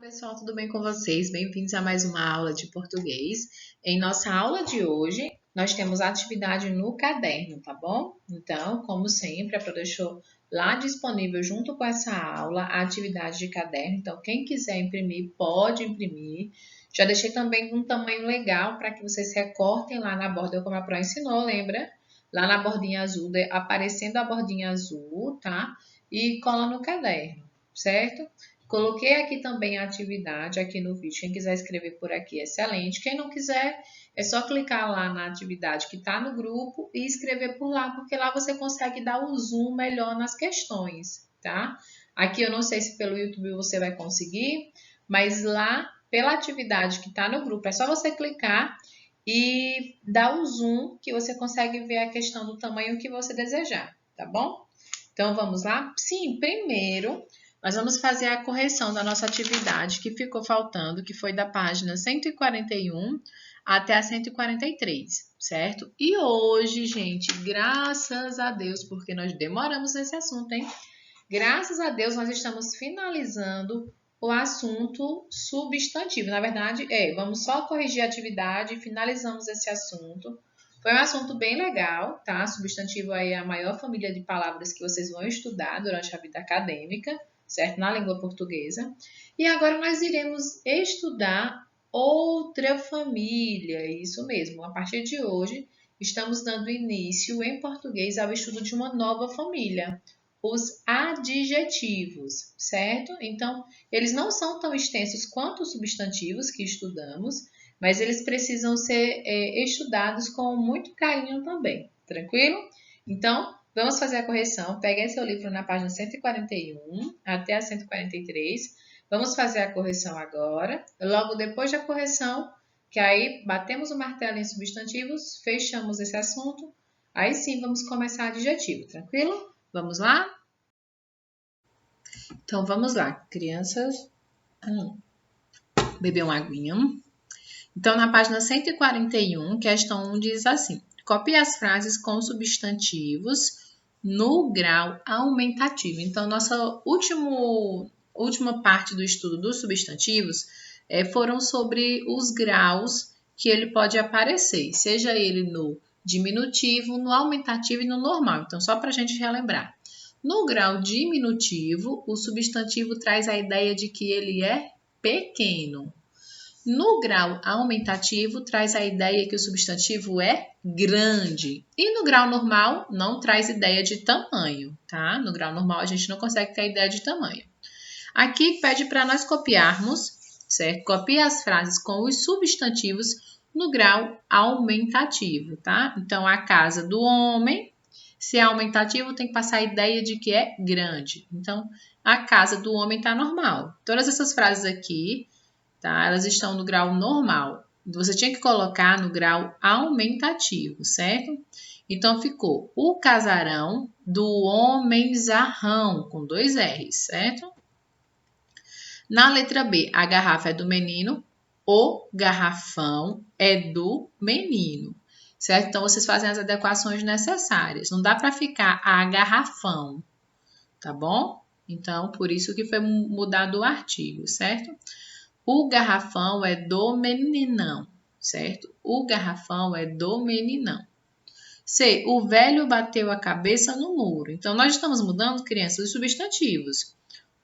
Pessoal, tudo bem com vocês? Bem-vindos a mais uma aula de português. Em nossa aula de hoje, nós temos a atividade no caderno, tá bom? Então, como sempre, a Pro deixou lá disponível junto com essa aula a atividade de caderno. Então, quem quiser imprimir, pode imprimir. Já deixei também um tamanho legal para que vocês recortem lá na borda, como a Pro ensinou, lembra? Lá na bordinha azul, aparecendo a bordinha azul, tá? E cola no caderno, certo? Coloquei aqui também a atividade aqui no vídeo. Quem quiser escrever por aqui, excelente. Quem não quiser, é só clicar lá na atividade que está no grupo e escrever por lá, porque lá você consegue dar o zoom melhor nas questões, tá? Aqui eu não sei se pelo YouTube você vai conseguir, mas lá, pela atividade que está no grupo, é só você clicar e dar o zoom que você consegue ver a questão do tamanho que você desejar, tá bom? Então, vamos lá? Sim, primeiro nós vamos fazer a correção da nossa atividade que ficou faltando, que foi da página 141 até a 143, certo? E hoje, gente, graças a Deus, porque nós demoramos nesse assunto, hein? Graças a Deus, nós estamos finalizando o assunto substantivo. Na verdade, vamos só corrigir a atividade e finalizamos esse assunto. Foi um assunto bem legal, tá? Substantivo aí é a maior família de palavras que vocês vão estudar durante a vida acadêmica, certo? Na língua portuguesa. E agora nós iremos estudar outra família, isso mesmo. A partir de hoje, estamos dando início em português ao estudo de uma nova família, os adjetivos, certo? Então, eles não são tão extensos quanto os substantivos que estudamos, mas eles precisam ser estudados com muito carinho também, tranquilo? Então, vamos fazer a correção. Peguem seu livro na página 141 até a 143. Vamos fazer a correção agora. Logo depois da correção, que aí batemos o martelo em substantivos, fechamos esse assunto. Aí sim, vamos começar adjetivo, tranquilo? Vamos lá? Então, vamos lá, crianças. Beber uma aguinha. Então, na página 141, questão 1 diz assim: copie as frases com substantivos no grau aumentativo. Então, nossa última parte do estudo dos substantivos foram sobre os graus que ele pode aparecer, seja ele no diminutivo, no aumentativo e no normal. Então, só para a gente relembrar. No grau diminutivo, o substantivo traz a ideia de que ele é pequeno. No grau aumentativo, traz a ideia que o substantivo é grande. E no grau normal, não traz ideia de tamanho, tá? No grau normal, a gente não consegue ter ideia de tamanho. Aqui pede para nós copiarmos, certo? Copia as frases com os substantivos no grau aumentativo, tá? Então, a casa do homem, se é aumentativo, tem que passar a ideia de que é grande. Então, a casa do homem está normal. Todas essas frases aqui, tá? Elas estão no grau normal. Você tinha que colocar no grau aumentativo, certo? Então, ficou o casarão do homenzarrão, com 2 R's, certo? Na letra B, a garrafa é do menino, o garrafão é do menino, certo? Então, vocês fazem as adequações necessárias. Não dá para ficar a garrafão, tá bom? Então, por isso que foi mudado o artigo, certo? O garrafão é do meninão, certo? O garrafão é do meninão. C. O velho bateu a cabeça no muro. Então, nós estamos mudando, crianças, os substantivos.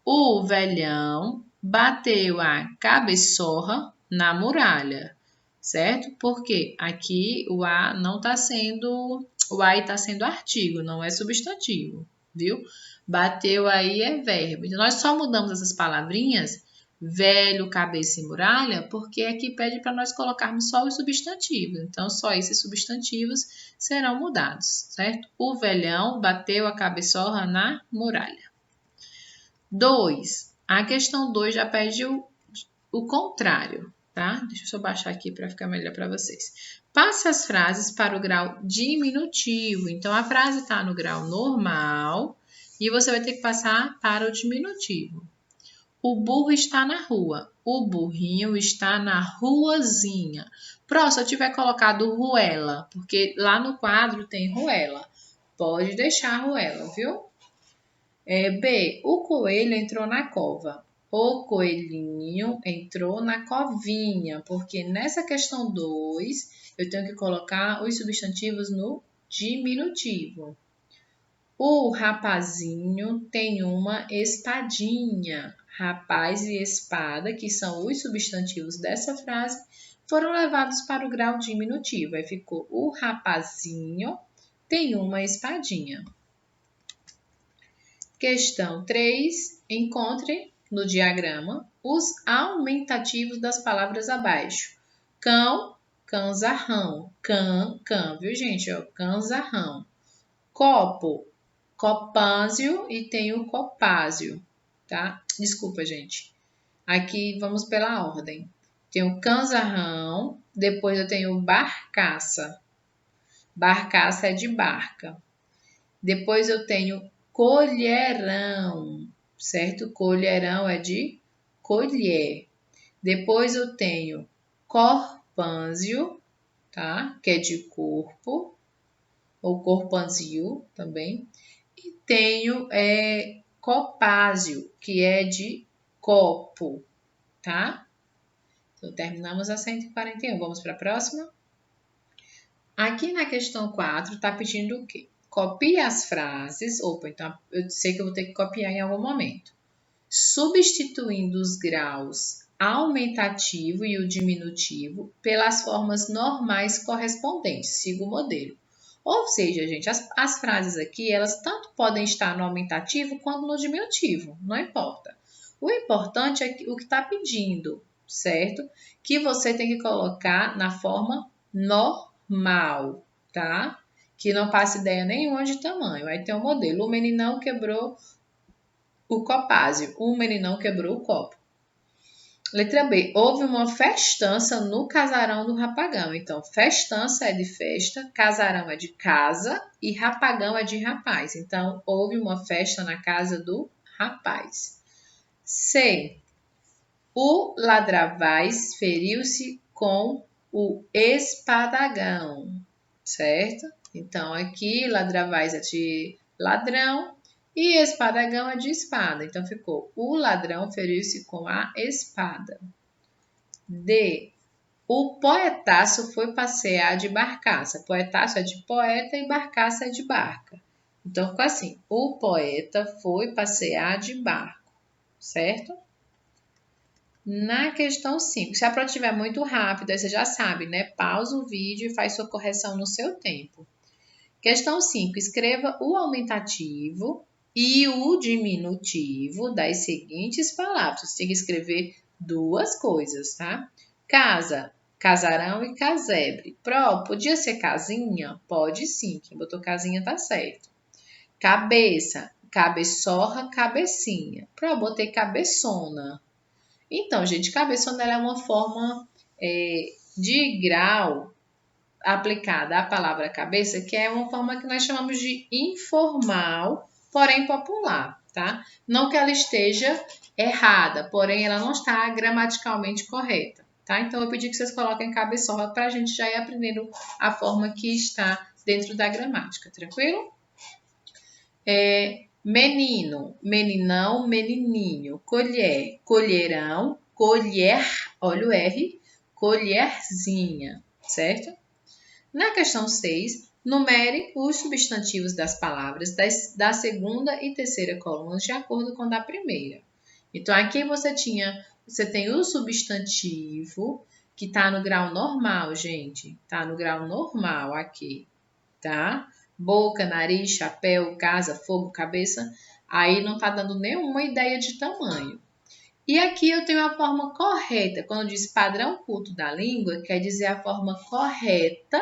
O velhão bateu a cabeçorra na muralha, certo? Porque aqui o A não está sendo... O A está sendo artigo, não é substantivo, viu? Bateu aí é verbo. Então, nós só mudamos essas palavrinhas velho, cabeça e muralha, porque aqui pede para nós colocarmos só os substantivos. Então, só esses substantivos serão mudados, certo? O velhão bateu a cabeçorra na muralha. 2. A questão 2 já pede o contrário, tá? Deixa eu só baixar aqui para ficar melhor para vocês. Passe as frases para o grau diminutivo. Então, a frase está no grau normal e você vai ter que passar para o diminutivo. O burro está na rua. O burrinho está na ruazinha. Próximo, se eu tiver colocado ruela, porque lá no quadro tem ruela. Pode deixar a ruela, viu? B. O coelho entrou na cova. O coelhinho entrou na covinha, porque nessa questão 2, eu tenho que colocar os substantivos no diminutivo. O rapazinho tem uma espadinha. Rapaz e espada, que são os substantivos dessa frase, foram levados para o grau diminutivo. Aí ficou o rapazinho tem uma espadinha. Questão 3. Encontre no diagrama os aumentativos das palavras abaixo. Cão, canzarrão. Cã, viu, gente? Ó, canzarrão. Copo, copázio e tem o copázio, tá? Desculpa, gente. Aqui vamos pela ordem. Tem o canzarrão, depois eu tenho barcaça. Barcaça é de barca. Depois eu tenho colherão, certo? Colherão é de colher. Depois eu tenho corpânzio, tá? Que é de corpo, ou corpanzil também. E tenho copázio, que é de copo, tá? Então, terminamos a 141. Vamos para a próxima? Aqui na questão 4, está pedindo o quê? Copie as frases. Opa, então eu sei que eu vou ter que copiar em algum momento. Substituindo os graus aumentativo e o diminutivo pelas formas normais correspondentes. Siga o modelo. Ou seja, gente, as frases aqui, elas tanto podem estar no aumentativo quanto no diminutivo. Não importa. O importante é o que está pedindo, certo? Que você tem que colocar na forma normal, tá? Que não passe ideia nenhuma de tamanho. Aí tem o modelo. O meninão quebrou o copázio. O meninão quebrou o copo. Letra B. Houve uma festança no casarão do rapagão. Então, festança é de festa, casarão é de casa e rapagão é de rapaz. Então, houve uma festa na casa do rapaz. C. O ladravaz feriu-se com o espadagão, certo? Então, aqui, ladravaz é de ladrão e espadagão é de espada. Então, ficou o ladrão feriu-se com a espada. D. O poetaço foi passear de barcaça. Poetaço é de poeta e barcaça é de barca. Então, ficou assim. O poeta foi passear de barco, certo? Na questão 5, se a prova estiver muito rápida, aí você já sabe, né? Pausa o vídeo e faz sua correção no seu tempo. Questão 5, escreva o aumentativo e o diminutivo das seguintes palavras. Você tem que escrever duas coisas, tá? Casa, casarão e casebre. Pro, podia ser casinha? Pode sim, quem botou casinha tá certo. Cabeça, cabeçorra, cabecinha. Pro, botei cabeçona. Então, gente, cabeçona é uma forma de grau aplicada à palavra cabeça, que é uma forma que nós chamamos de informal, porém popular, tá? Não que ela esteja errada, porém ela não está gramaticalmente correta, tá? Então, eu pedi que vocês coloquem cabeçorra para a gente já ir aprendendo a forma que está dentro da gramática, tranquilo? Menino, meninão, menininho, colher, colherão, colher, olha o R, colherzinha, certo? Na questão 6, numere os substantivos das palavras da segunda e terceira colunas de acordo com a da primeira. Então, aqui você tem o substantivo que está no grau normal, gente. Está no grau normal aqui, tá? Boca, nariz, chapéu, casa, fogo, cabeça, aí não está dando nenhuma ideia de tamanho. E aqui eu tenho a forma correta. Quando diz padrão culto da língua, quer dizer a forma correta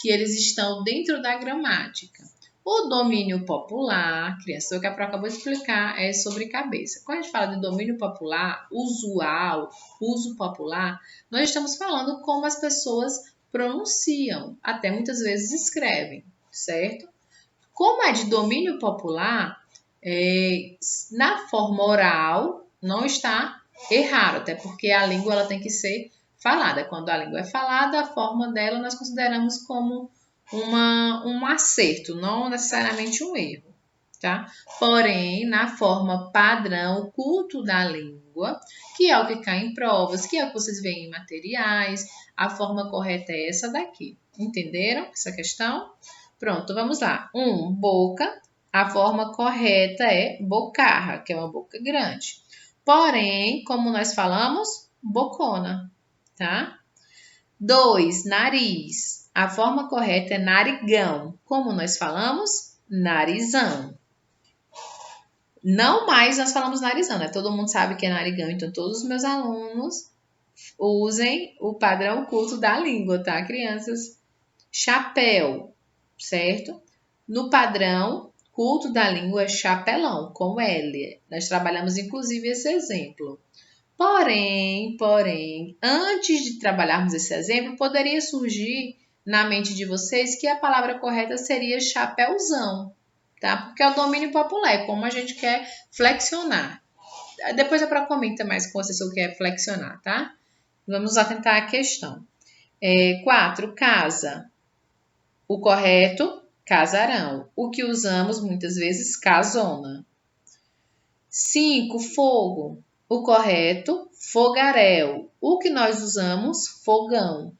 que eles estão dentro da gramática. O domínio popular, criança, o que a Pro acabou de explicar é sobre cabeça. Quando a gente fala de domínio popular, usual, uso popular, nós estamos falando como as pessoas pronunciam, até muitas vezes escrevem, certo? Como é de domínio popular, na forma oral não está errado, até porque a língua ela tem que ser falada. Quando a língua é falada, a forma dela nós consideramos como um acerto, não necessariamente um erro, tá? Porém, na forma padrão, culto da língua, língua, que é o que cai em provas, que é o que vocês veem em materiais. A forma correta é essa daqui. Entenderam essa questão? Pronto, vamos lá. Boca. A forma correta é bocarra, que é uma boca grande. Porém, como nós falamos, bocona, tá? 2, nariz. A forma correta é narigão. Como nós falamos, narizão. Não mais nós falamos narizão, né? Todo mundo sabe que é narigão, então todos os meus alunos usem o padrão culto da língua, tá, crianças? Chapéu, certo? No padrão culto da língua é chapelão, com L. Nós trabalhamos inclusive esse exemplo. Porém, antes de trabalharmos esse exemplo, poderia surgir na mente de vocês que a palavra correta seria chapéuzão, tá? Porque é o domínio popular, é como a gente quer flexionar. Depois eu comento mais com você sobre o que é flexionar, tá? Vamos atentar à questão. 4, casa. O correto, casarão. O que usamos muitas vezes, casona. 5, fogo. O correto, fogaréu. O que nós usamos, fogão.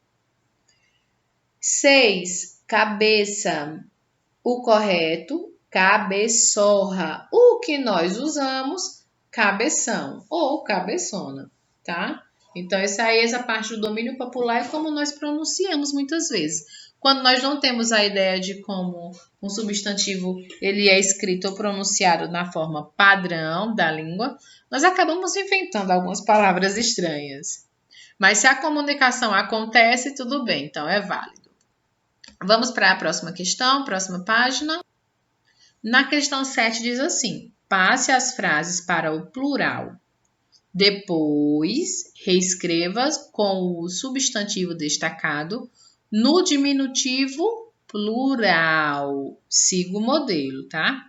6, cabeça. O correto, cabeçorra. O que nós usamos, cabeção ou cabeçona, tá? Então, essa parte do domínio popular é como nós pronunciamos muitas vezes. Quando nós não temos a ideia de como um substantivo ele é escrito ou pronunciado na forma padrão da língua, nós acabamos inventando algumas palavras estranhas. Mas se a comunicação acontece, tudo bem, então é válido. Vamos para a próxima questão, próxima página. Na questão 7 diz assim: passe as frases para o plural. Depois, reescreva com o substantivo destacado no diminutivo plural. Siga o modelo, tá?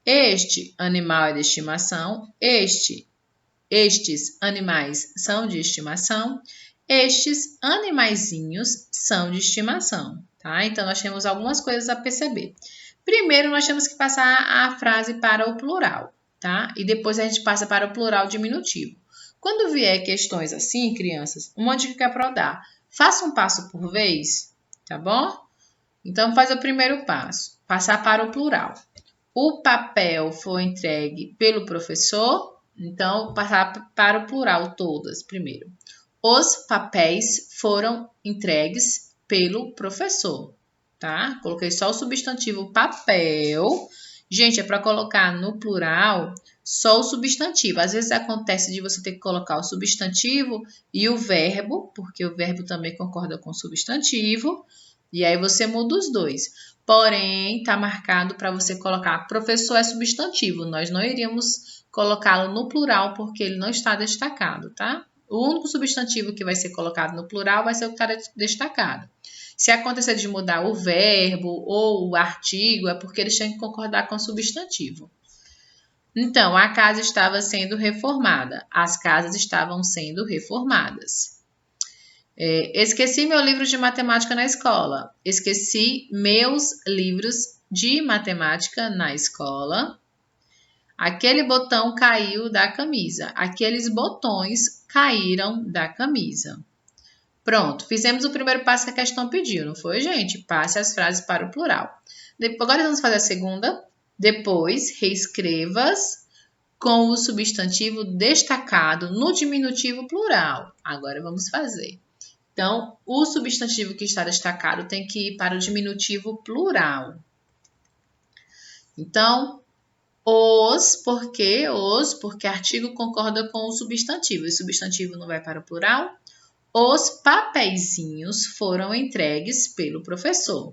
Este animal é de estimação. Estes animais são de estimação. Estes animaizinhos são de estimação, tá? Então, nós temos algumas coisas a perceber. Primeiro, nós temos que passar a frase para o plural, tá? E depois a gente passa para o plural diminutivo. Quando vier questões assim, crianças, uma dica que é para dar: faça um passo por vez, tá bom? Então, faz o primeiro passo, passar para o plural. O papel foi entregue pelo professor, então, passar para o plural todas primeiro. Os papéis foram entregues pelo professor, tá? Coloquei só o substantivo papel. Gente, é para colocar no plural só o substantivo. Às vezes acontece de você ter que colocar o substantivo e o verbo, porque o verbo também concorda com o substantivo, e aí você muda os dois. Porém, tá marcado para você colocar professor é substantivo. Nós não iríamos colocá-lo no plural porque ele não está destacado, tá? O único substantivo que vai ser colocado no plural vai ser o que está destacado. Se acontecer de mudar o verbo ou o artigo, é porque eles têm que concordar com o substantivo. Então, a casa estava sendo reformada. As casas estavam sendo reformadas. Esqueci meu livro de matemática na escola. Esqueci meus livros de matemática na escola. Aquele botão caiu da camisa. Aqueles botões caíram da camisa. Pronto, fizemos o primeiro passo que a questão pediu, não foi, gente? Passe as frases para o plural. Agora vamos fazer a segunda. Depois, reescreva-as com o substantivo destacado no diminutivo plural. Agora vamos fazer. Então, o substantivo que está destacado tem que ir para o diminutivo plural. Então, porque artigo concorda com o substantivo. E substantivo não vai para o plural. Os papeizinhos foram entregues pelo professor.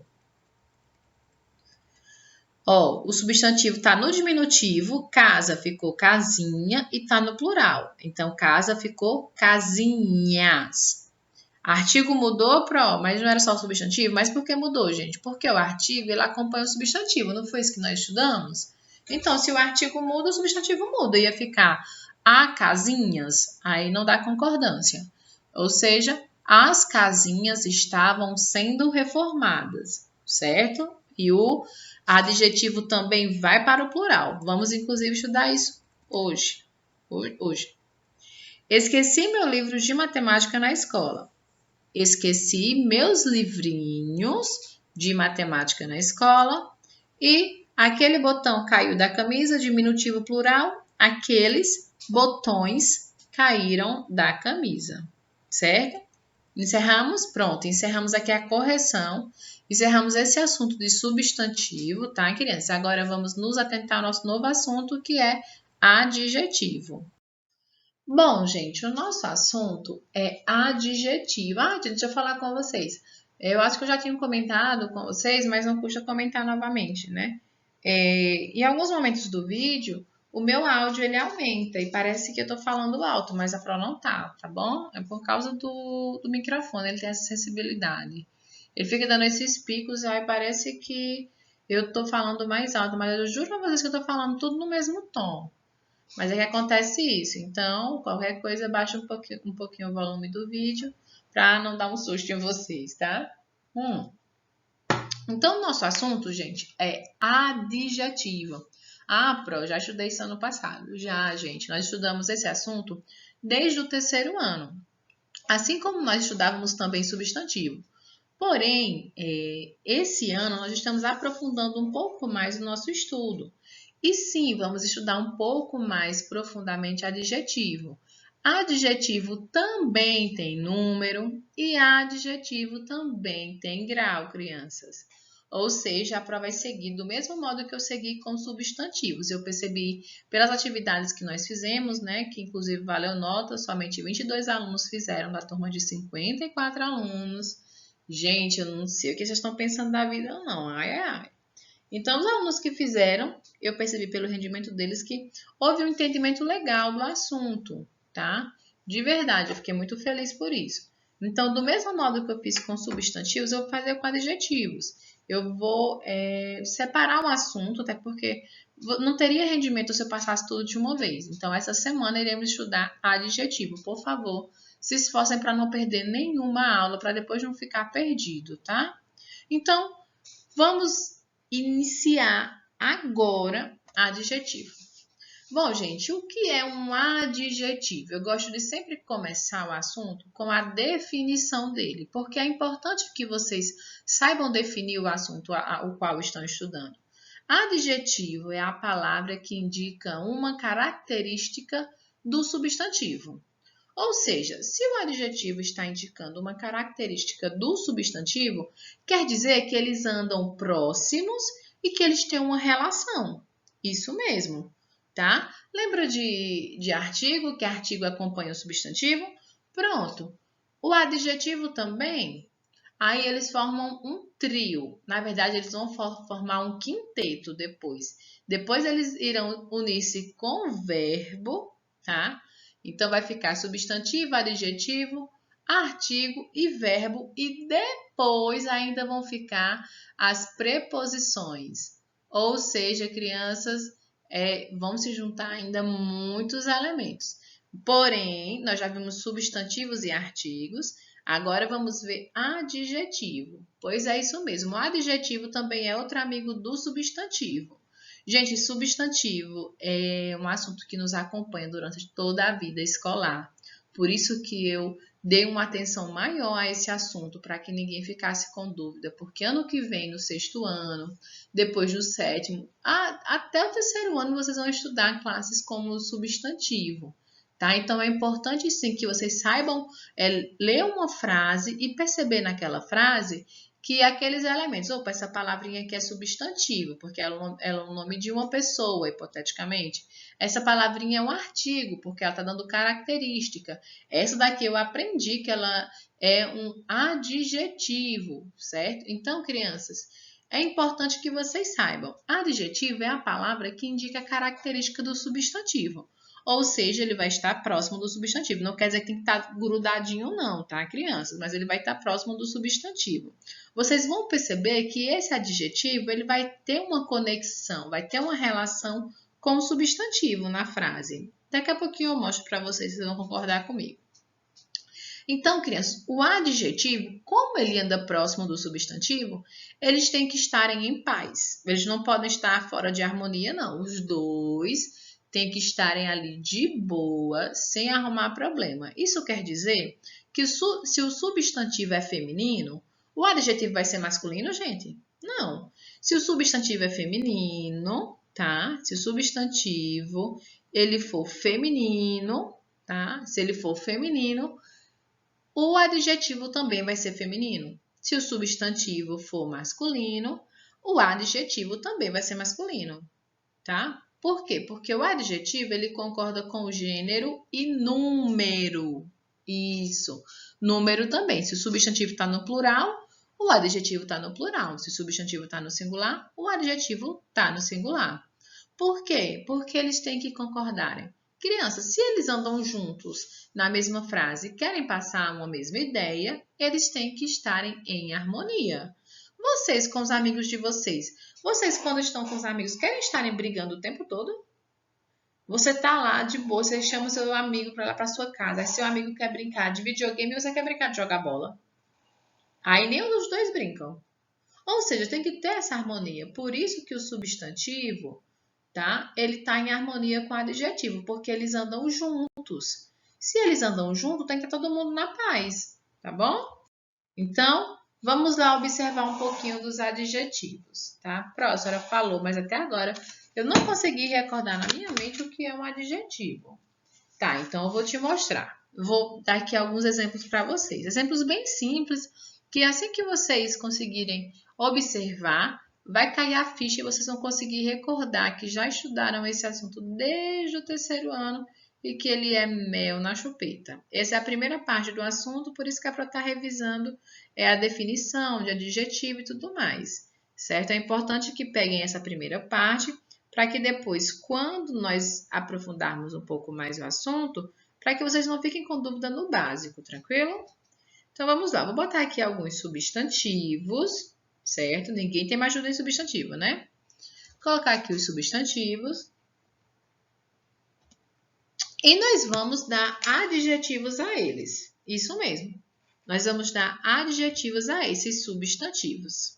O substantivo está no diminutivo, casa ficou casinha e está no plural. Então, casa ficou casinhas. Artigo mudou, mas não era só o substantivo. Mas por que mudou, gente? Porque o artigo ele acompanha o substantivo, não foi isso que nós estudamos? Então, se o artigo muda, o substantivo muda. Ia ficar a casinhas, aí não dá concordância. Ou seja, as casinhas estavam sendo reformadas, certo? E o adjetivo também vai para o plural. Vamos, inclusive, estudar isso hoje. Esqueci meu livro de matemática na escola. Esqueci meus livrinhos de matemática na escola. E aquele botão caiu da camisa, diminutivo plural, aqueles botões caíram da camisa, certo? Encerramos? Pronto, encerramos aqui a correção. Encerramos esse assunto de substantivo, tá, crianças? Agora vamos nos atentar ao nosso novo assunto, que é adjetivo. Bom, gente, o nosso assunto é adjetivo. Gente, deixa eu falar com vocês. Eu acho que eu já tinha comentado com vocês, mas não custa comentar novamente, né? Em alguns momentos do vídeo, o meu áudio ele aumenta e parece que eu tô falando alto, mas a Pro não tá bom? É por causa do microfone, ele tem essa sensibilidade. Ele fica dando esses picos e aí parece que eu tô falando mais alto, mas eu juro pra vocês que eu tô falando tudo no mesmo tom. Mas é que acontece isso. Então, qualquer coisa, baixa um pouquinho o volume do vídeo para não dar um susto em vocês, tá? Então, o nosso assunto, gente, é adjetivo. Pro, já estudei isso ano passado. Já, gente, nós estudamos esse assunto desde o terceiro ano. Assim como nós estudávamos também substantivo. Porém, esse ano nós estamos aprofundando um pouco mais o nosso estudo. E sim, vamos estudar um pouco mais profundamente adjetivo. Adjetivo também tem número e adjetivo também tem grau, crianças. Ou seja, a prova vai seguir do mesmo modo que eu segui com substantivos. Eu percebi pelas atividades que nós fizemos, né, que inclusive valeu nota, somente 22 alunos fizeram da turma de 54 alunos. Gente, eu não sei o que vocês estão pensando da vida, não. Ai. Então, os alunos que fizeram, eu percebi pelo rendimento deles que houve um entendimento legal do assunto, tá? De verdade, eu fiquei muito feliz por isso. Então, do mesmo modo que eu fiz com substantivos, eu vou fazer com adjetivos. Eu vou separar o assunto, até porque não teria rendimento se eu passasse tudo de uma vez. Então, essa semana iremos estudar adjetivo. Por favor, se esforcem para não perder nenhuma aula, para depois não ficar perdido, tá? Então, vamos iniciar agora adjetivo. Bom, gente, o que é um adjetivo? Eu gosto de sempre começar o assunto com a definição dele, porque é importante que vocês saibam definir o assunto o qual estão estudando. Adjetivo é a palavra que indica uma característica do substantivo. Ou seja, se o adjetivo está indicando uma característica do substantivo, quer dizer que eles andam próximos e que eles têm uma relação. Isso mesmo, tá? Lembra de artigo, que artigo acompanha o substantivo? Pronto. O adjetivo também, aí eles formam um trio. Na verdade, eles vão formar um quinteto depois. Depois eles irão unir-se com o verbo, tá? Então, vai ficar substantivo, adjetivo, artigo e verbo. E depois ainda vão ficar as preposições. Ou seja, crianças, vão se juntar ainda muitos elementos. Porém, nós já vimos substantivos e artigos. Agora vamos ver adjetivo. Pois é isso mesmo. O adjetivo também é outro amigo do substantivo. Gente, substantivo é um assunto que nos acompanha durante toda a vida escolar. Por isso que eu dei uma atenção maior a esse assunto, para que ninguém ficasse com dúvida. Porque ano que vem, no sexto ano, depois do sétimo, até o terceiro ano, vocês vão estudar classes como substantivo. Tá? Então, é importante sim que vocês saibam ler uma frase e perceber naquela frase que aqueles elementos, opa, essa palavrinha aqui é substantivo, porque ela é o nome de uma pessoa, hipoteticamente. Essa palavrinha é um artigo, porque ela está dando característica. Essa daqui eu aprendi que ela é um adjetivo, certo? Então, crianças, é importante que vocês saibam. Adjetivo é a palavra que indica a característica do substantivo. Ou seja, ele vai estar próximo do substantivo. Não quer dizer que tem que estar grudadinho não, tá, crianças? Mas ele vai estar próximo do substantivo. Vocês vão perceber que esse adjetivo ele vai ter uma conexão, vai ter uma relação com o substantivo na frase. Daqui a pouquinho eu mostro para vocês, vocês vão concordar comigo. Então, crianças, o adjetivo, como ele anda próximo do substantivo, eles têm que estarem em paz. Eles não podem estar fora de harmonia, não. Os dois tem que estarem ali de boa, sem arrumar problema. Isso quer dizer que se o substantivo é feminino, o adjetivo vai ser masculino, gente? Não. Se o substantivo é feminino, tá? Se o substantivo ele for feminino, tá? Se ele for feminino, o adjetivo também vai ser feminino. Se o substantivo for masculino, o adjetivo também vai ser masculino, tá? Por quê? Porque o adjetivo ele concorda com o gênero e número. Isso. Número também. Se o substantivo está no plural, o adjetivo está no plural. Se o substantivo está no singular, o adjetivo está no singular. Por quê? Porque eles têm que concordarem. Crianças, se eles andam juntos na mesma frase e querem passar uma mesma ideia, eles têm que estarem em harmonia. Vocês com os amigos de vocês, quando estão com os amigos, querem estarem brigando o tempo todo? Você tá lá de boa, você chama o seu amigo para lá para sua casa, aí seu amigo quer brincar de videogame e você quer brincar de jogar bola. Aí nenhum dos dois brincam. Ou seja, tem que ter essa harmonia. Por isso que o substantivo, tá? Ele tá em harmonia com o adjetivo, porque eles andam juntos. Se eles andam juntos, tem que estar todo mundo na paz, tá bom? Então, vamos lá observar um pouquinho dos adjetivos, tá? A senhora falou, mas até agora eu não consegui recordar na minha mente o que é um adjetivo. Tá, então eu vou te mostrar. Vou dar aqui alguns exemplos para vocês. Exemplos bem simples, que assim que vocês conseguirem observar, vai cair a ficha e vocês vão conseguir recordar que já estudaram esse assunto desde o 3º ano e que ele é mel na chupeta. Essa é a primeira parte do assunto, por isso que é para estar revisando a definição de adjetivo e tudo mais, certo? É importante que peguem essa primeira parte para que depois, quando nós aprofundarmos um pouco mais o assunto, para que vocês não fiquem com dúvida no básico, tranquilo? Então, vamos lá. Vou botar aqui alguns substantivos, certo? Ninguém tem mais ajuda em substantivo, né? Vou colocar aqui os substantivos. E nós vamos dar adjetivos a eles. Isso mesmo. Nós vamos dar adjetivos a esses substantivos.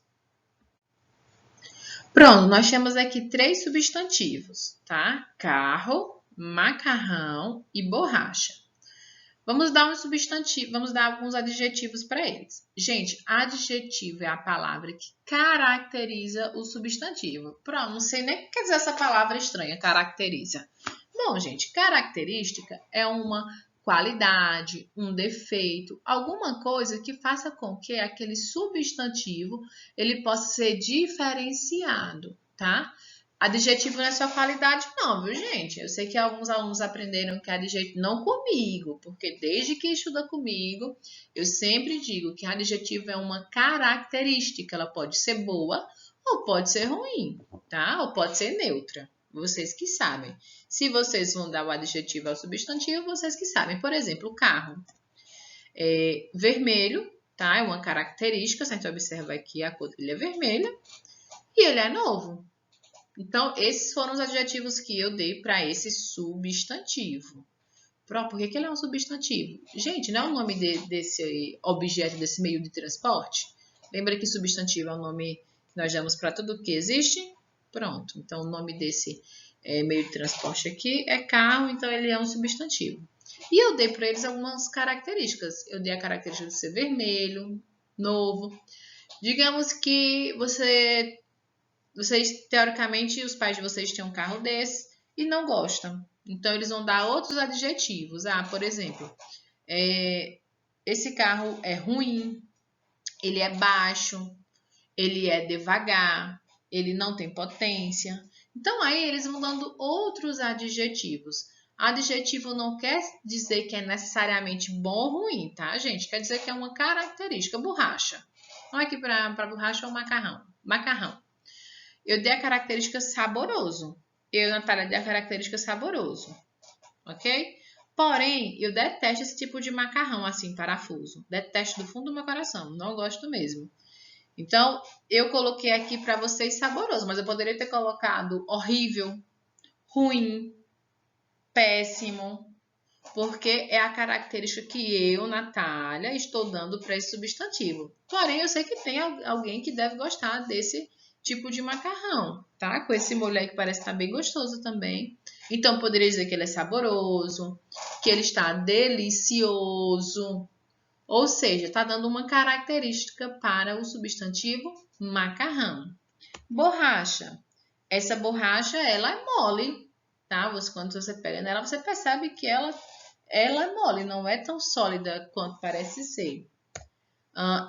Pronto, nós temos aqui 3 substantivos, tá? Carro, macarrão e borracha. Vamos dar alguns adjetivos para eles. Gente, adjetivo é a palavra que caracteriza o substantivo. Pronto, não sei nem o que quer dizer essa palavra estranha, caracteriza. Bom, gente, característica é uma qualidade, um defeito, alguma coisa que faça com que aquele substantivo ele possa ser diferenciado, tá? Adjetivo não é só qualidade não, viu, gente? Eu sei que alguns alunos aprenderam que adjetivo não comigo, porque desde que estuda comigo, eu sempre digo que adjetivo é uma característica, ela pode ser boa ou pode ser ruim, tá? Ou pode ser neutra. Vocês que sabem. Se vocês vão dar o adjetivo ao substantivo, vocês que sabem. Por exemplo, o carro. Vermelho, tá? É uma característica. Se a gente observa aqui, a cor dele é vermelha. E ele é novo. Então, esses foram os adjetivos que eu dei para esse substantivo. Por que ele é um substantivo? Gente, não é o nome desse objeto, desse meio de transporte? Lembra que substantivo é o nome que nós damos para tudo que existe? Pronto, então o nome desse meio de transporte aqui é carro, então ele é um substantivo. E eu dei para eles algumas características. Eu dei a característica de ser vermelho, novo. Digamos que vocês, teoricamente, os pais de vocês têm um carro desse e não gostam. Então, eles vão dar outros adjetivos. Por exemplo, esse carro é ruim, ele é baixo, ele é devagar, ele não tem potência. Então, aí eles vão dando outros adjetivos. Adjetivo não quer dizer que é necessariamente bom ou ruim, tá, gente? Quer dizer que é uma característica. Borracha. Vamos aqui para borracha ou macarrão. Macarrão. Eu dei a característica saboroso. Eu, Natália, dei a característica saboroso. Ok? Porém, eu detesto esse tipo de macarrão assim, parafuso. Detesto do fundo do meu coração. Não gosto mesmo. Então, eu coloquei aqui para vocês saboroso, mas eu poderia ter colocado horrível, ruim, péssimo, porque é a característica que eu, Natália, estou dando para esse substantivo. Porém, eu sei que tem alguém que deve gostar desse tipo de macarrão, tá? Com esse molho aí que parece estar bem gostoso também. Então, poderia dizer que ele é saboroso, que ele está delicioso. Ou seja, está dando uma característica para o substantivo macarrão. Borracha. Essa borracha, ela é mole, tá? Quando você pega nela, você percebe que ela é mole, não é tão sólida quanto parece ser.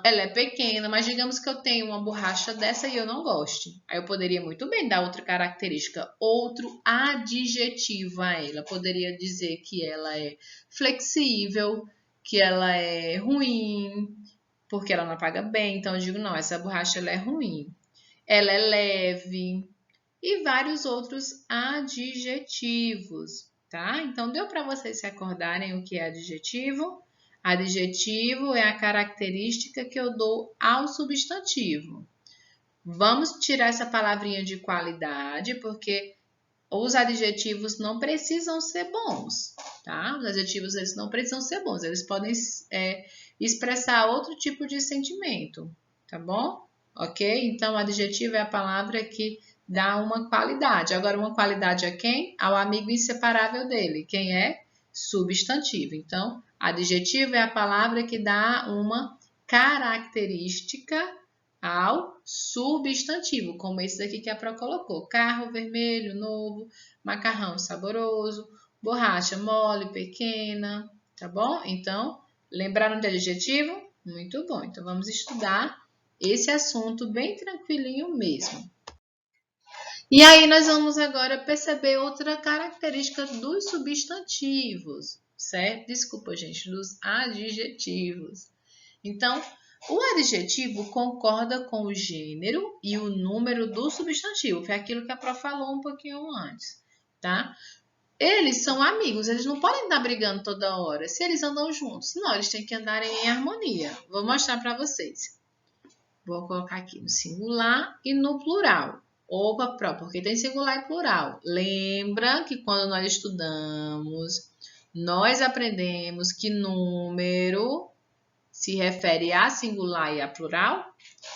Ela é pequena, mas digamos que eu tenho uma borracha dessa e eu não goste. Aí eu poderia muito bem dar outra característica, outro adjetivo a ela. Poderia dizer que ela é flexível, que ela é ruim, porque ela não apaga bem. Então eu digo, não, essa borracha ela é ruim. Ela é leve e vários outros adjetivos, tá? Então deu para vocês se acordarem o que é adjetivo? Adjetivo é a característica que eu dou ao substantivo. Vamos tirar essa palavrinha de qualidade, porque os adjetivos não precisam ser bons, tá? Os adjetivos eles não precisam ser bons, eles podem expressar outro tipo de sentimento, tá bom? Ok? Então, adjetivo é a palavra que dá uma qualidade. Agora, uma qualidade a quem? Ao amigo inseparável dele. Quem é? Substantivo. Então, adjetivo é a palavra que dá uma característica ao substantivo, como esse daqui que a Pro colocou. Carro vermelho, novo, macarrão saboroso, borracha mole, pequena, tá bom? Então, lembraram de adjetivo? Muito bom. Então, vamos estudar esse assunto bem tranquilinho mesmo. E aí, nós vamos agora perceber outra característica dos substantivos, certo? Desculpa, gente, dos adjetivos. Então, o adjetivo concorda com o gênero e o número do substantivo. Foi aquilo que a Pro falou um pouquinho antes, tá? Eles são amigos, eles não podem estar brigando toda hora. Se eles andam juntos, não, eles têm que andar em harmonia. Vou mostrar para vocês. Vou colocar aqui no singular e no plural. Opa, Pro, porque tem singular e plural. Lembra que quando nós estudamos, nós aprendemos que número se refere a singular e a plural?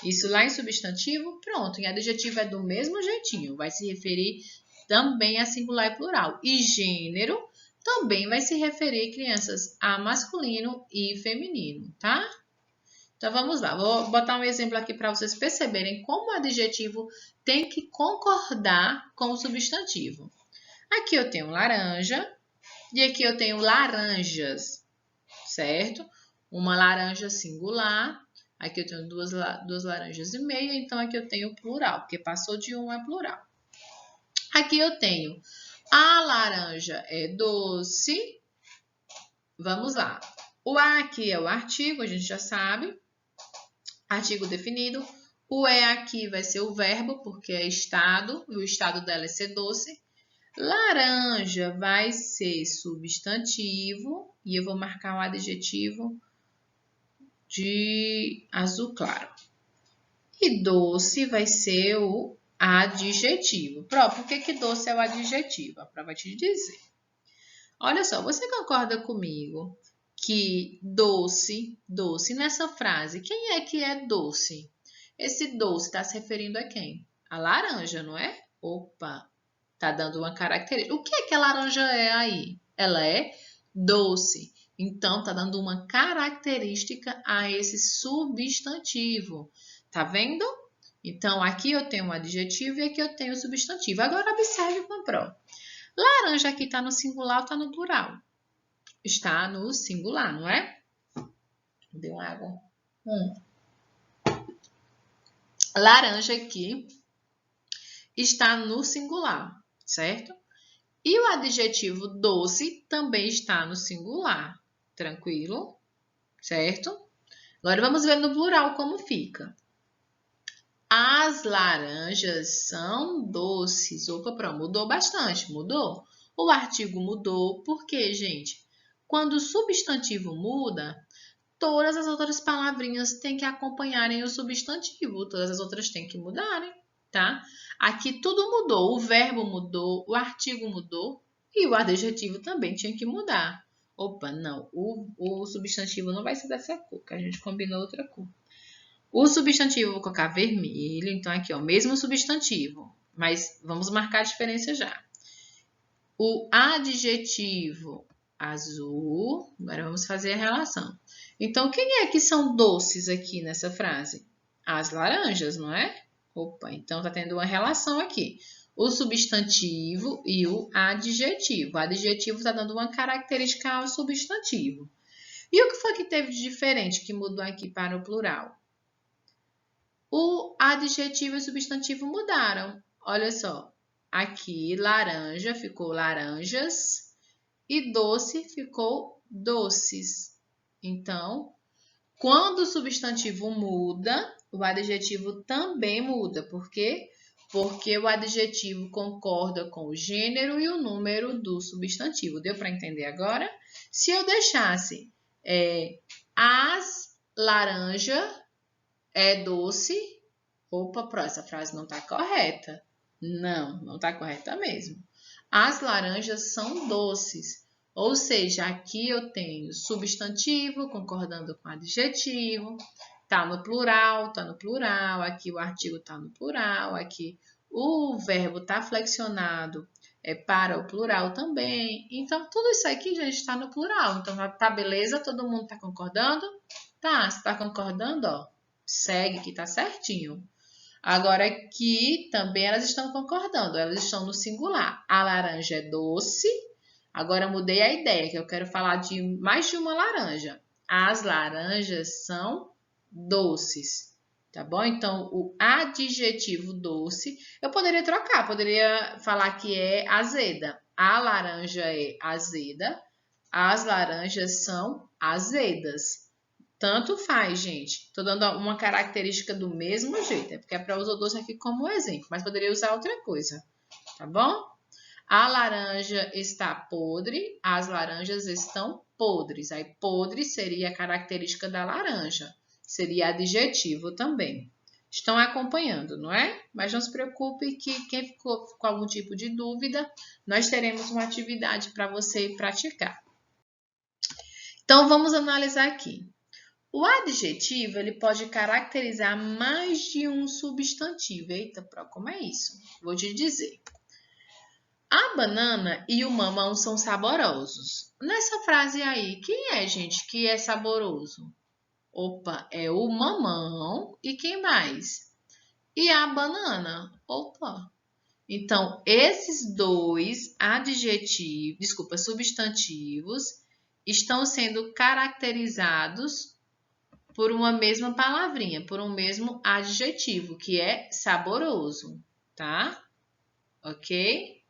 Isso lá em substantivo, pronto. Em adjetivo é do mesmo jeitinho. Vai se referir também a singular e plural. E gênero também vai se referir, crianças, a masculino e feminino, tá? Então, vamos lá. Vou botar um exemplo aqui para vocês perceberem como o adjetivo tem que concordar com o substantivo. Aqui eu tenho laranja e aqui eu tenho laranjas, certo? Uma laranja singular. Aqui eu tenho duas laranjas e meia, então aqui eu tenho plural, porque passou de um é plural. Aqui eu tenho a laranja é doce. Vamos lá. O a aqui é o artigo, a gente já sabe. Artigo definido. O é aqui vai ser o verbo, porque é estado, e o estado dela é ser doce. Laranja vai ser substantivo, e eu vou marcar um adjetivo de azul claro. E doce vai ser o adjetivo. Pró, por que doce é o adjetivo? A Pró vai te dizer. Olha só, você concorda comigo que doce nessa frase, quem é que é doce? Esse doce está se referindo a quem? A laranja, não é? Opa, tá dando uma característica. O que é que a laranja é aí? Ela é doce. Então, tá dando uma característica a esse substantivo. Tá vendo? Então, aqui eu tenho um adjetivo e aqui eu tenho o substantivo. Agora, observe com a Pro. Laranja aqui está no singular ou está no plural? Está no singular, não é? Deu água. Laranja aqui está no singular, certo? E o adjetivo doce também está no singular. Tranquilo? Certo? Agora vamos ver no plural como fica. As laranjas são doces. Opa, pronto, mudou bastante, mudou? O artigo mudou, por quê, gente? Quando o substantivo muda, todas as outras palavrinhas têm que acompanharem o substantivo, todas as outras têm que mudarem, tá? Aqui tudo mudou, o verbo mudou, o artigo mudou e o adjetivo também tinha que mudar. Opa, não, o substantivo não vai ser dessa cor, que a gente combinou outra cor. O substantivo eu vou colocar vermelho, então aqui, ó, mesmo substantivo, mas vamos marcar a diferença já. o adjetivo azul. Agora vamos fazer a relação. Então, quem é que são doces aqui nessa frase? As laranjas, não é? Opa, então tá tendo uma relação aqui. O substantivo e o adjetivo. O adjetivo está dando uma característica ao substantivo. E o que foi que teve de diferente que mudou aqui para o plural? O adjetivo e o substantivo mudaram. Olha só, aqui laranja ficou laranjas e doce ficou doces. Então, quando o substantivo muda, o adjetivo também muda. Por quê? Porque o adjetivo concorda com o gênero e o número do substantivo. Deu para entender agora? Se eu deixasse as laranjas é doce. Opa, essa frase não está correta. Não está correta mesmo. As laranjas são doces. Ou seja, aqui eu tenho substantivo concordando com adjetivo. Tá no plural, aqui o artigo tá no plural, aqui o verbo tá flexionado para o plural também. Então, tudo isso aqui, gente, está no plural. Então, tá beleza? Todo mundo tá concordando? Tá, se tá concordando, ó, segue que tá certinho. Agora aqui também elas estão concordando, elas estão no singular. A laranja é doce. Agora mudei a ideia, que eu quero falar de mais de uma laranja. As laranjas são doces, tá bom? Então, o adjetivo doce, eu poderia trocar, poderia falar que é azeda. A laranja é azeda, as laranjas são azedas. Tanto faz, gente. Tô dando uma característica do mesmo jeito, é porque é para usar o doce aqui como exemplo, mas poderia usar outra coisa, tá bom? A laranja está podre, as laranjas estão podres. Aí, podre seria a característica da laranja. Seria adjetivo também. Estão acompanhando, não é? Mas não se preocupe que quem ficou com algum tipo de dúvida, nós teremos uma atividade para você praticar. Então, vamos analisar aqui. O adjetivo, ele pode caracterizar mais de um substantivo. Eita, como é isso? Vou te dizer. A banana e o mamão são saborosos. Nessa frase aí, quem é, gente, que é saboroso? Opa, é o mamão e quem mais? E a banana. Opa. Então, esses dois substantivos, estão sendo caracterizados por uma mesma palavrinha, por um mesmo adjetivo, que é saboroso, tá? Ok?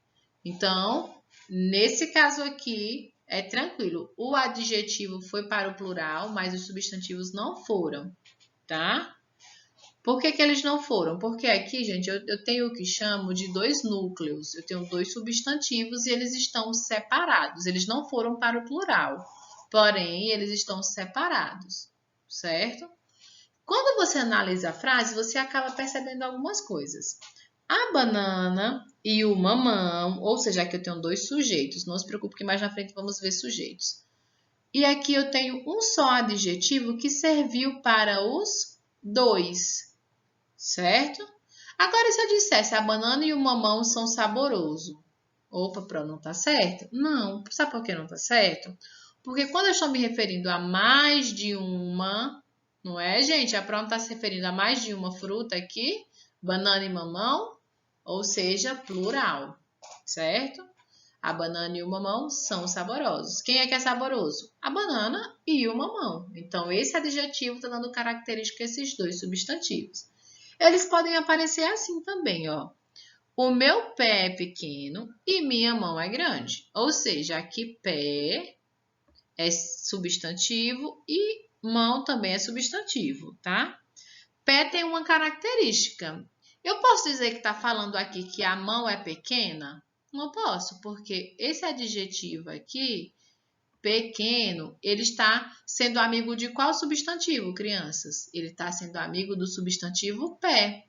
Então, nesse caso aqui, é tranquilo. O adjetivo foi para o plural, mas os substantivos não foram, tá? Por que eles não foram? Porque aqui, gente, eu tenho o que chamo de dois núcleos. Eu tenho dois substantivos e eles estão separados. Eles não foram para o plural, porém, eles estão separados, certo? Quando você analisa a frase, você acaba percebendo algumas coisas. A banana e o mamão, ou seja, aqui eu tenho dois sujeitos. Não se preocupe que mais na frente vamos ver sujeitos. E aqui eu tenho um só adjetivo que serviu para os dois, certo? Agora, se eu dissesse a banana e o mamão são saborosos. Opa, pronto, não tá certo? Não. Sabe por que não tá certo? Porque quando eu estou me referindo a mais de uma, não é, gente? A pronto está se referindo a mais de uma fruta aqui, banana e mamão, ou seja, plural, certo? A banana e o mamão são saborosos. Quem é que é saboroso? A banana e o mamão. Então, esse adjetivo está dando característica a esses dois substantivos. Eles podem aparecer assim também, ó. O meu pé é pequeno e minha mão é grande. Ou seja, aqui pé é substantivo e mão também é substantivo, tá? Pé tem uma característica. Eu posso dizer que está falando aqui que a mão é pequena? Não posso, porque esse adjetivo aqui, pequeno, ele está sendo amigo de qual substantivo, crianças? Ele está sendo amigo do substantivo pé.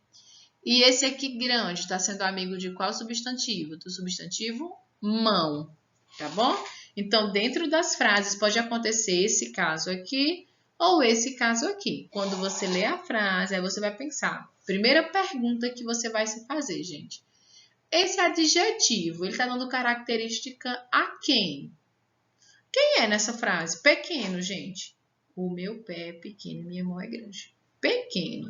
E esse aqui, grande, está sendo amigo de qual substantivo? Do substantivo mão, tá bom? Então, dentro das frases pode acontecer esse caso aqui ou esse caso aqui. Quando você lê a frase, aí você vai pensar. Primeira pergunta que você vai se fazer, gente. Esse adjetivo, ele está dando característica a quem? Quem é nessa frase? Pequeno, gente. O meu pé é pequeno, minha mão é grande. Pequeno.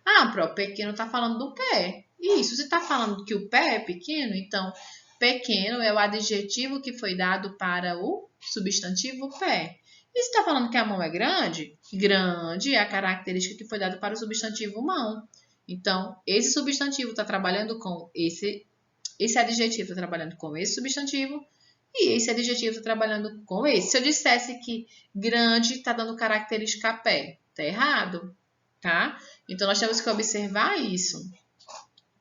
Ah, pro pequeno está falando do pé. Isso, se está falando que o pé é pequeno, então pequeno é o adjetivo que foi dado para o substantivo pé. E se está falando que a mão é grande, grande é a característica que foi dada para o substantivo mão. Então, esse substantivo está trabalhando com esse adjetivo está trabalhando com esse substantivo e esse adjetivo está trabalhando com esse. Se eu dissesse que grande está dando característica a pé, está errado, tá? Então, nós temos que observar isso.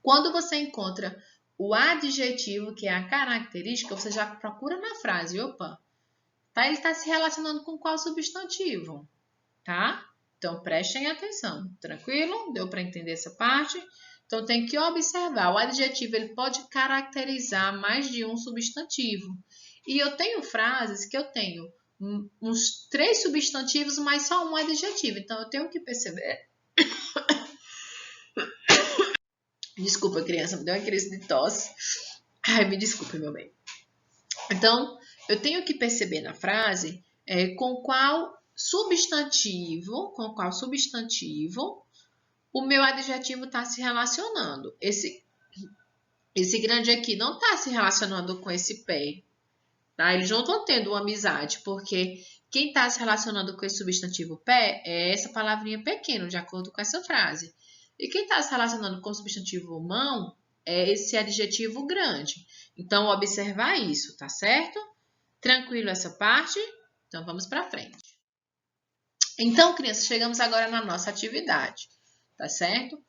Quando você encontra o adjetivo, que é a característica, você já procura na frase. Opa, tá? Ele está se relacionando com qual substantivo? Tá? Então, prestem atenção. Tranquilo? Deu para entender essa parte? Então, tem que observar. O adjetivo ele pode caracterizar mais de um substantivo. E eu tenho frases que eu tenho uns 3 substantivos, mas só um adjetivo. Então, eu tenho que perceber... Desculpa, criança, me deu uma crise de tosse. Ai, me desculpe, meu bem. Então, eu tenho que perceber na frase com qual substantivo o meu adjetivo está se relacionando. Esse grande aqui não está se relacionando com esse pé. Tá? Eles não estão tendo uma amizade, porque quem está se relacionando com esse substantivo pé é essa palavrinha pequeno, de acordo com essa frase. E quem está se relacionando com o substantivo mão é esse adjetivo grande. Então, observar isso, tá certo? Tranquilo essa parte? Então, vamos para frente. Então, crianças, chegamos agora na nossa atividade, tá certo?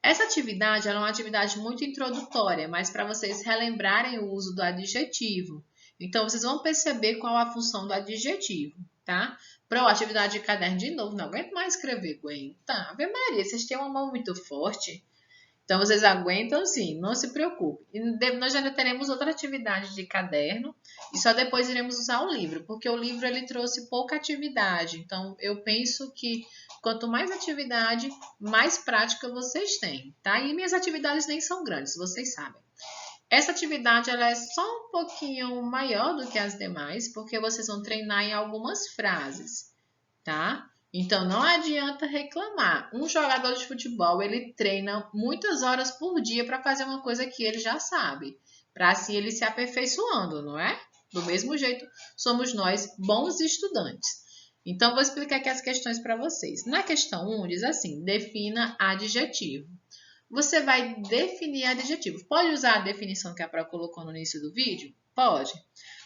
Essa atividade ela é uma atividade muito introdutória, mas para vocês relembrarem o uso do adjetivo. Então, vocês vão perceber qual a função do adjetivo, tá? Para a atividade de caderno de novo, não aguento mais escrever, aguenta. Ave Maria, vocês têm uma mão muito forte. Então, vocês aguentam sim, não se preocupe. E nós ainda teremos outra atividade de caderno e só depois iremos usar o livro, porque o livro ele trouxe pouca atividade. Então, eu penso que quanto mais atividade, mais prática vocês têm, tá? E minhas atividades nem são grandes, vocês sabem. Essa atividade ela é só um pouquinho maior do que as demais, porque vocês vão treinar em algumas frases, tá? Então, não adianta reclamar. Um jogador de futebol, ele treina muitas horas por dia para fazer uma coisa que ele já sabe, para assim ele se aperfeiçoando, não é? Do mesmo jeito, somos nós bons estudantes. Então, vou explicar aqui as questões para vocês. Na questão 1, diz assim, defina adjetivo. Você vai definir adjetivo. Pode usar a definição que a Pró colocou no início do vídeo? Pode.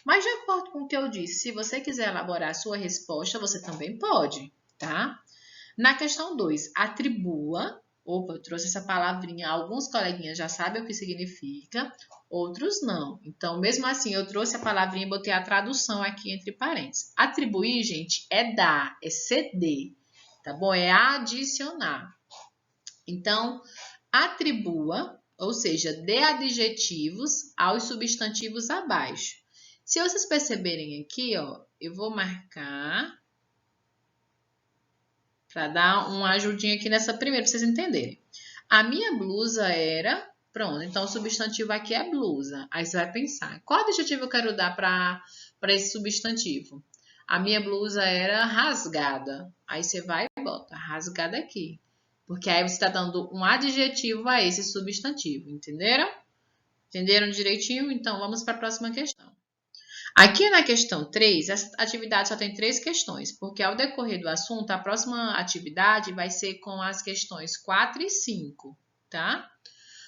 Mas de acordo com o que eu disse, se você quiser elaborar a sua resposta, você também pode, tá? Na questão 2, atribua. Opa, eu trouxe essa palavrinha. Alguns coleguinhas já sabem o que significa, outros não. Então, mesmo assim, eu trouxe a palavrinha e botei a tradução aqui entre parênteses. Atribuir, gente, é dar, é ceder, tá bom? É adicionar. Então, atribua, ou seja, dê adjetivos aos substantivos abaixo. Se vocês perceberem aqui, ó, eu vou marcar para dar uma ajudinha aqui nessa primeira, para vocês entenderem. A minha blusa era... Pronto, então o substantivo aqui é blusa. Aí você vai pensar, qual adjetivo eu quero dar para esse substantivo? A minha blusa era rasgada. Aí você vai e bota rasgada aqui. Porque aí você está dando um adjetivo a esse substantivo, entenderam? Entenderam direitinho? Então, vamos para a próxima questão. Aqui na questão 3, essa atividade só tem 3 questões, porque ao decorrer do assunto, a próxima atividade vai ser com as questões 4 e 5, tá?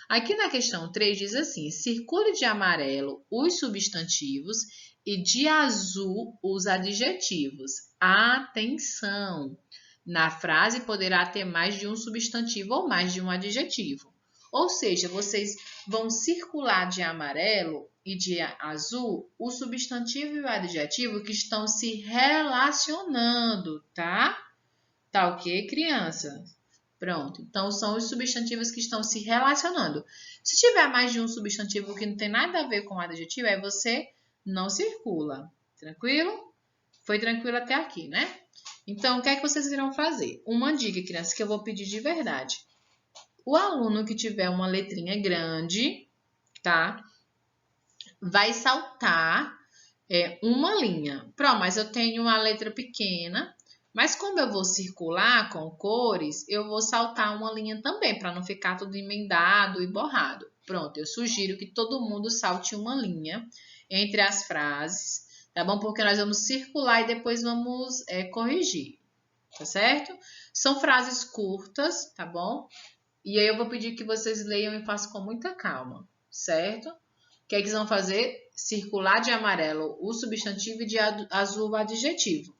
Aqui na questão 3 diz assim, circule de amarelo os substantivos e de azul os adjetivos. Atenção! Na frase poderá ter mais de um substantivo ou mais de um adjetivo. Ou seja, vocês vão circular de amarelo e de azul o substantivo e o adjetivo que estão se relacionando, tá? Tá ok, criança? Pronto. Então, são os substantivos que estão se relacionando. Se tiver mais de um substantivo que não tem nada a ver com o adjetivo, aí você não circula. Tranquilo? Foi tranquilo até aqui, né? Então, o que é que vocês irão fazer? Uma dica, crianças, que eu vou pedir de verdade. O aluno que tiver uma letrinha grande, tá? Vai saltar uma linha. Pronto, mas eu tenho uma letra pequena, mas como eu vou circular com cores, eu vou saltar uma linha também, para não ficar tudo emendado e borrado. Pronto, eu sugiro que todo mundo salte uma linha entre as frases, tá bom? Porque nós vamos circular e depois vamos corrigir, tá certo? São frases curtas, tá bom? E aí eu vou pedir que vocês leiam e façam com muita calma, certo? O que é que vocês vão fazer? Circular de amarelo o substantivo e de azul o adjetivo.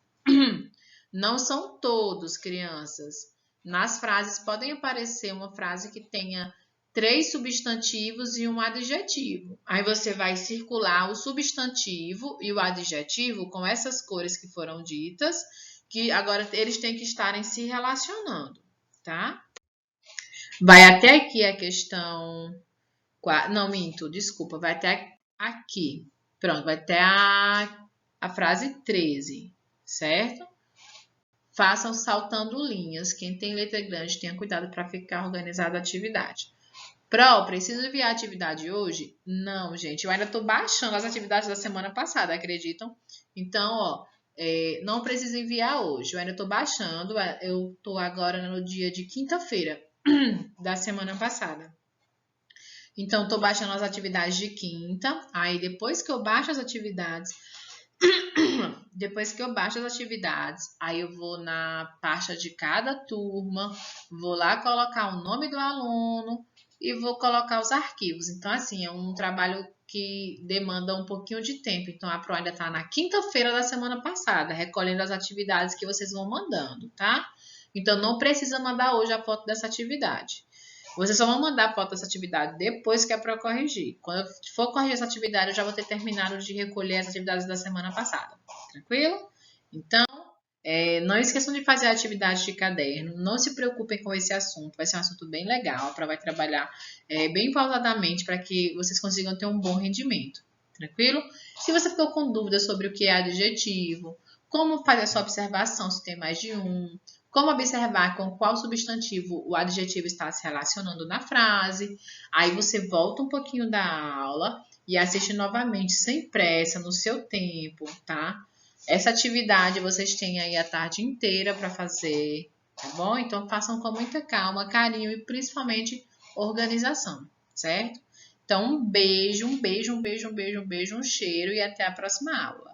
Não são todos, crianças. Nas frases podem aparecer uma frase que tenha 3 substantivos e um adjetivo. Aí você vai circular o substantivo e o adjetivo com essas cores que foram ditas, que agora eles têm que estarem se relacionando, tá? Vai até aqui a questão. Não, minto, desculpa. Vai até aqui. Pronto, vai até a frase 13, certo? Façam saltando linhas. Quem tem letra grande, tenha cuidado para ficar organizada a atividade. Pro, preciso enviar a atividade hoje? Não, gente. Eu ainda estou baixando as atividades da semana passada, acreditam? Então, ó, não preciso enviar hoje. Eu ainda estou baixando. Eu estou agora no dia de quinta-feira da semana passada. Então, estou baixando as atividades de quinta. Aí, depois que eu baixo as atividades, aí eu vou na pasta de cada turma, vou lá colocar o nome do aluno e vou colocar os arquivos. Então, assim, é um trabalho que demanda um pouquinho de tempo. Então, a Pro ainda está na quinta-feira da semana passada, recolhendo as atividades que vocês vão mandando, tá? Então, não precisa mandar hoje a foto dessa atividade. Vocês só vão mandar a foto dessa atividade depois que é para corrigir. Quando eu for corrigir essa atividade, eu já vou ter terminado de recolher as atividades da semana passada. Tranquilo? Então, não esqueçam de fazer a atividade de caderno. Não se preocupem com esse assunto. Vai ser um assunto bem legal. A Pro vai trabalhar bem pausadamente para que vocês consigam ter um bom rendimento. Tranquilo? Se você ficou com dúvidas sobre o que é adjetivo, como fazer a sua observação se tem mais de um, como observar com qual substantivo o adjetivo está se relacionando na frase. Aí você volta um pouquinho da aula e assiste novamente sem pressa, no seu tempo, tá? Essa atividade vocês têm aí a tarde inteira para fazer, tá bom? Então façam com muita calma, carinho e principalmente organização, certo? Então um beijo, um cheiro e até a próxima aula.